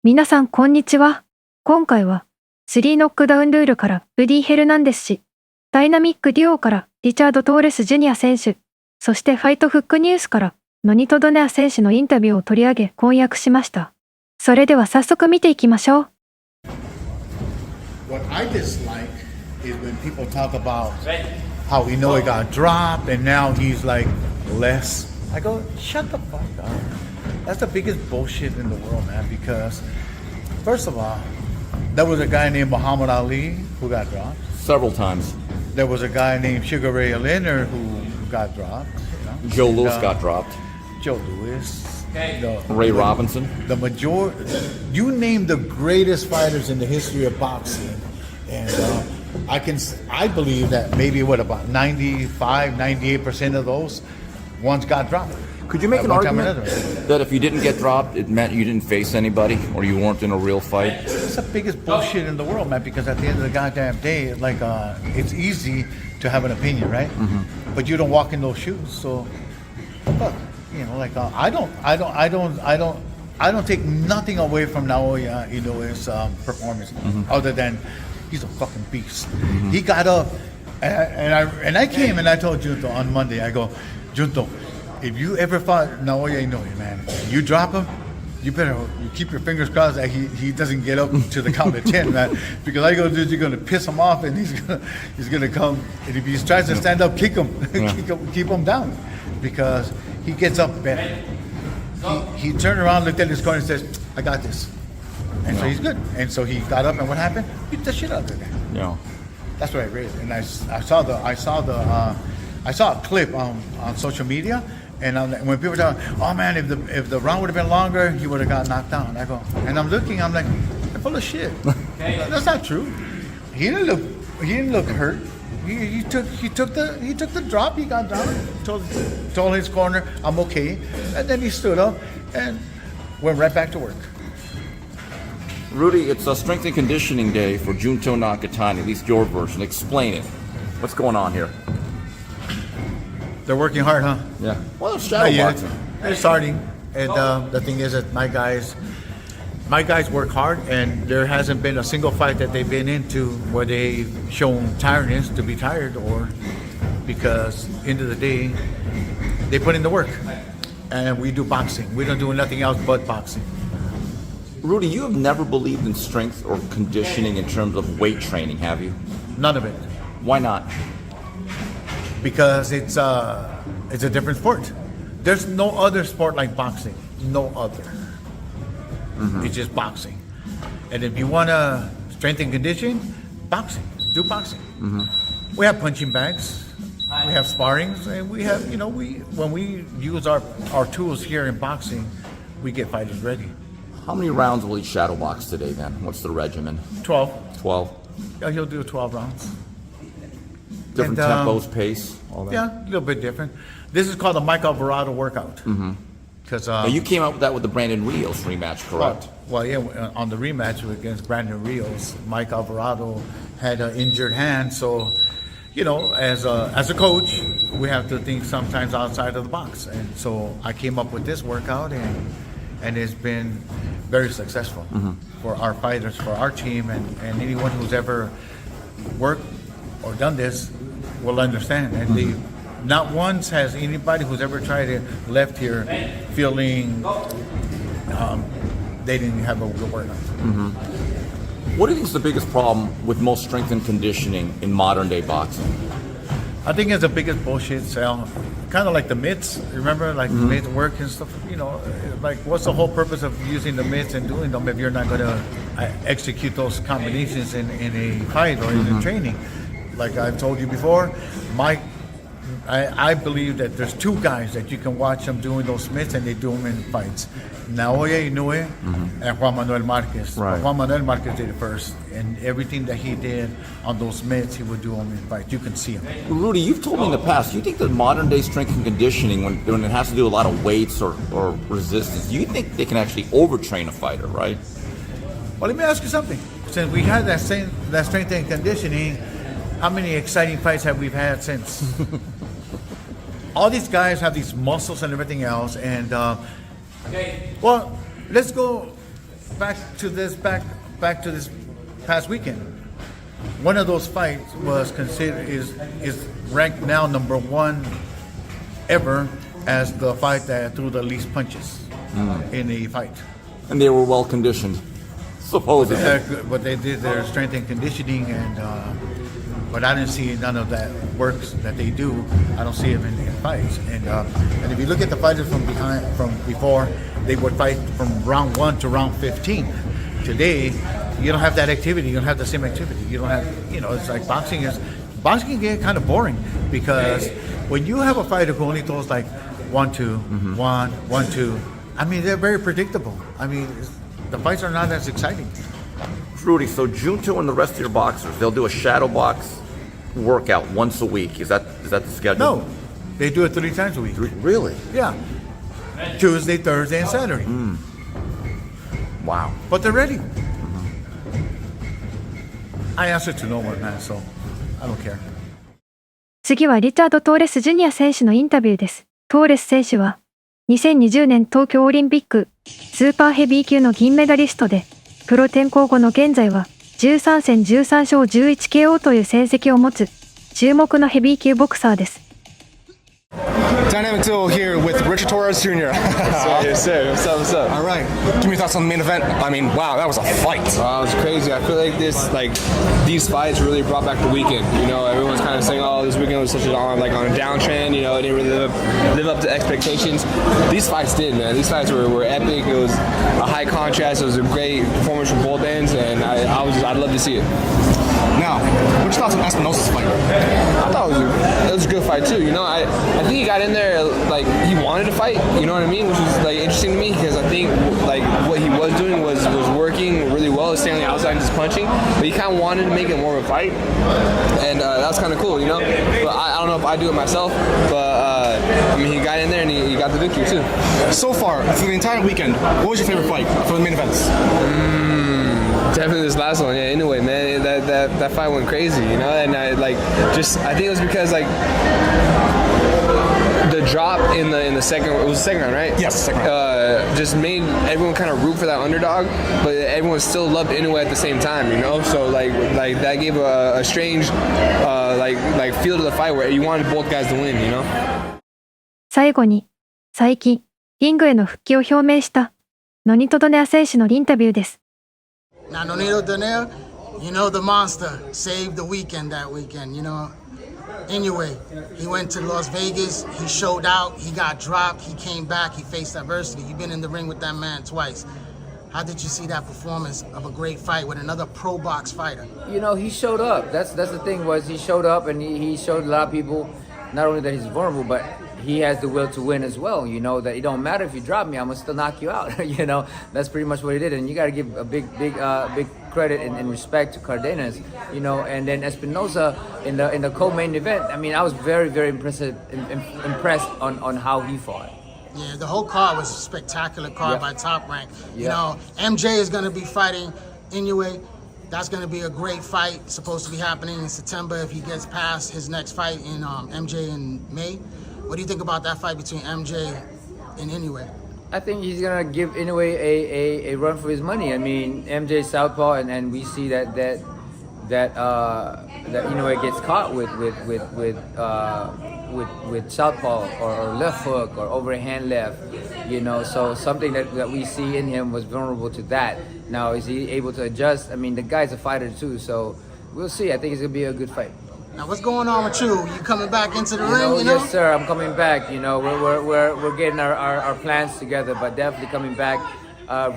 皆さんこんにちは。今回は3ノックダウンルールからルディ・ヘルナンデス氏、ダイナミックデュオからリチャード・トーレス・ジュニア選手、そしてファイトフックニュースからノニト・ドネア選手のインタビューを取り上げ翻訳しました。それでは早速見ていきましょう。What I dislike is when people talk about how Inoue got dropped and now he's like less. I go, shut the fuck up. That's the biggest bullshit in the world, man, because first of all, there was a guy named Muhammad Ali who got dropped. Several times. There was a guy named Sugar Ray Leonard who got dropped. You know? Joe Louis got dropped. Joe Louis. Ray Robinson. The majority, you name the greatest fighters in the history of boxing, and I believe that maybe about 98% of those ones got dropped. Could you make an argument that if you didn't get dropped, it meant you didn't face anybody or you weren't in a real fight? It's the biggest bullshit in the world, man, because at the end of the goddamn day, like, it's easy to have an opinion, right? Mm-hmm. But you don't walk in those shoes, so look, you know, like, I don't take nothing away from Naoya Inoue's performance, other than he's a fucking beast. Mm-hmm. He got up, and I came and I told Junto on Monday, I go, Junto, if you ever fought Naoya Inoue, man, you drop him, you keep your fingers crossed that he doesn't get up to the count of 10, man. Because I go, dude, you're gonna piss him off, and he's gonna come, and if he tries to stand up, kick him, keep him down, because he gets up better. He turned around, looked at his corner, and says, "I got this," and so he's good. And so he got up, and what happened? Beat the shit out of him. Yeah. That's what I read, and I saw a clip on social media. And when people tell me, "Oh man, if the round would have been longer, he would have got knocked down," I go, and I'm looking, I'm like, "They're full of shit." That's not true. He didn't look hurt. He took the drop. He got down. Told his corner, "I'm okay," and then he stood up and went right back to work. Rudy, it's a strength and conditioning day for Junto Nakatani, at least your version. Explain it. What's going on here? They're working hard, huh? Yeah. Well, it's shadow boxing. They're starting, and the thing is that my guys work hard, and there hasn't been a single fight that they've been into where they've shown tiredness to be tired, or because end of the day they put in the work, and we do boxing. We don't do nothing else but boxing. Rudy, you have never believed in strength or conditioning in terms of weight training, have you? None of it. Why not? Because it's a different sport. There's no other sport like boxing. No other. Mm-hmm. It's just boxing. And if you want to strengthen conditioning, boxing. Do boxing. Mm-hmm. We have punching bags. We have sparrings, and we have, you know, when we use our tools here in boxing, we get fighters ready. How many rounds will he shadow box today then? What's the regimen? 12. 12. Yeah, he'll do 12 rounds. Different tempos, pace, all that. Yeah, a little bit different. This is called the Mike Alvarado workout. Mm-hmm. Because now you came up with that with the Brandon Rios rematch, correct? Well, yeah. On the rematch against Brandon Rios, Mike Alvarado had an injured hand, so you know, as a coach, we have to think sometimes outside of the box, and so I came up with this workout, and it's been very successful for our fighters, for our team, and anyone who's ever worked or done this will understand. And not once has anybody who's ever tried it left here feeling they didn't have a good workout. Mm-hmm. What do you think is the biggest problem with most strength and conditioning in modern day boxing? I think it's the biggest bullshit sell. Kind of like the mitts, remember, like mitt work and stuff. You know, like what's the whole purpose of using the mitts and doing them if you're not going to execute those combinations in a fight or in training? Like I've told you before, I believe that there's two guys that you can watch them doing those mitts, and they do them in fights. Naoya Inoue and Juan Manuel Marquez. Right. Juan Manuel Marquez did it first, and everything that he did on those mitts, he would do them in fights. You can see them. Rudy, you've told me in the past, you think that modern day strength and conditioning, when it has to do a lot of weights or resistance, you think they can actually overtrain a fighter, right? Well, let me ask you something. Since we had that strength and conditioning, how many exciting fights have we had since? All these guys have these muscles and everything else, and well, let's go back to this past weekend. One of those fights was considered is ranked now number one ever as the fight that threw the least punches in the fight. And they were well conditioned, supposedly. But they did their strength and conditioning, and but I didn't see none of that works that they do. I don't see them in fights. And if you look at the fighters from before, they would fight from round 1 to round 15. Today, you don't have that activity. You don't have the same activity. You don't have, it's like boxing can get kind of boring because when you have a fighter who only throws like 1-2, 1-1-2, I mean, they're very predictable. I mean, the fights are not as exciting. Rudy, so Junto and the rest of your boxers, they'll do a shadow box workout once a week. Is that the schedule? No, they do it 3 times a week. Really? Yeah, Tuesday, Thursday, and Saturday. Wow. But they're ready. I answer to no one, man, so I don't care. 次はリチャード・トーレス・ジュニア選手のインタビューです。トーレス選手は、2020年東京オリンピック、スーパーヘビー級の銀メダリストで、プロ転向後の現在は、13戦13勝 11KO という成績を持つ、注目のヘビー級ボクサーです。Dynamic duo here with Richard Torrez Jr. Yes, sir. What's up? All right. Give me your thoughts on the main event. I mean, wow, that was a fight. Wow, it was crazy. I feel like these fights really brought back the weekend. Everyone's kind of saying, "Oh, this weekend was such on a downtrend." It didn't really live up to expectations. These fights did, man. These fights were epic. It was a high contrast. It was a great performance from both ends, and I'd love to see it. Now, what's your thoughts on Espinosa's fight? I thought it was a good fight too. I think he got in there like he wanted to fight. You know what I mean? Which was like interesting to me because I think like what he was doing was working really well, staying on the outside and just punching. But he kind of wanted to make it more of a fight, and that was kind of cool. But I don't know if I do it myself, but he got in there and he got the victory too. So far, through the entire weekend, what was your favorite fight for the main events? Definitely this last one, yeah. Anyway, man, that fight went crazy, and I think it was because the drop in the second, it was the second round, right? Yes, second round. Just made everyone kind of root for that underdog, but everyone still loved Inoue at the same time, So like that gave a strange feel to the fight where you wanted both guys to win, 最後に、最近、リングへの復帰を表明した、ノニト・ドネア選手のインタビューです。Now, Nonito Donaire, the monster saved the weekend that weekend, Anyway, he went to Las Vegas, he showed out, he got dropped, he came back, he faced adversity. You've been in the ring with that man twice. How did you see that performance of a great fight with another pro box fighter? He showed up. That's the thing was he showed up and he showed a lot of people not only that he's vulnerable, but he has the will to win as well. That it don't matter if you drop me, I'm gonna still knock you out. That's pretty much what he did, and you got to give a big credit and respect to Cárdenas. And then Espinosa in the co-main event. I mean, I was very impressed on how he fought. Yeah, the whole card was a spectacular card by Top Rank. MJ is gonna be fighting Inoue. That's going to be a great fight. It's supposed to be happening in September if he gets past his next fight in MJ in May. What do you think about that fight between MJ and Inoue? I think he's gonna give Inoue a run for his money. I mean, MJ southpaw, and we see that Inoue gets caught with southpaw or left hook or overhand left. So something that we see in him was vulnerable to that. Now, is he able to adjust? I mean, the guy's a fighter too, so we'll see. I think it's gonna be a good fight. Now, what's going on with you? You coming back into the ring? Yes, sir. I'm coming back. We're getting our plans together, but definitely coming back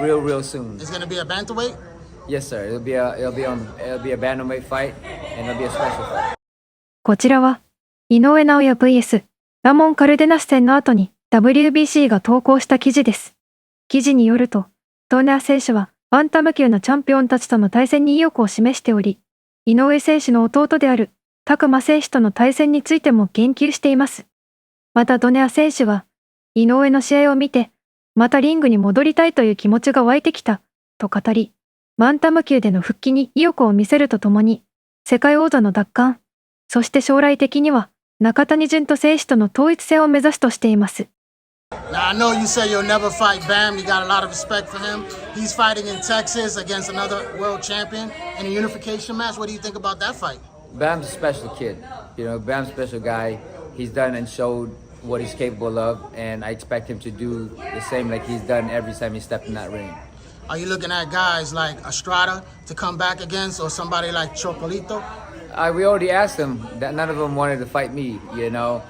real soon. It's gonna be a bantamweight? Yes, sir. It'll be a bantamweight fight, and it'll be a special fight. こちらは、井上尚弥 vs ラモン・カルデナス戦の後に WBC が投稿した記事です。記事によると、ドネア選手はバンタム級のチャンピオンたちとの対戦に意欲を示しており、井上選手の弟である拓磨選手との対戦についても言及しています。またドネア選手は、井上の試合を見て、またリングに戻りたいという気持ちが湧いてきた、と語り、バンタム級での復帰に意欲を見せるとともに、世界王座の奪還、そして将来的には中谷潤人選手との統一戦を目指すとしています。Now, I know you say you'll never fight Bam. You got a lot of respect for him. He's fighting in Texas against another world champion in a unification match. What do you think about that fight? Bam's a special kid. You know, Bam's a special guy. He's done and showed what he's capable of, and I expect him to do the same like he's done every time he stepped in that ring. Are you looking at guys like Estrada to come back against, or somebody like Chocolito? We already asked them that none of them wanted to fight me, you know.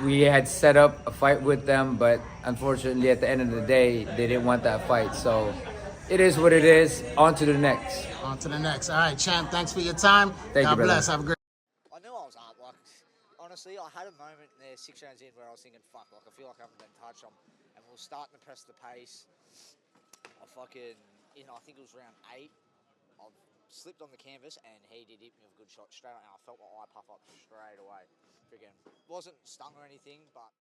We had set up a fight with them, but unfortunately at the end of the day, they didn't want that fight. So it is what it is. On to the next. On to the next. All right, champ, thanks for your time. Thank God you, brother. bless. Have a great I knew I was up. Like, honestly, I had a moment there 6 rounds in where I was thinking, fuck, like, I feel like I haven't been touched on. And we were starting to press the pace. I think it was round 8. I slipped on the canvas and he did hit me with a good shot straight on. I felt my eye puff up straight away. Freaking wasn't stung or anything, but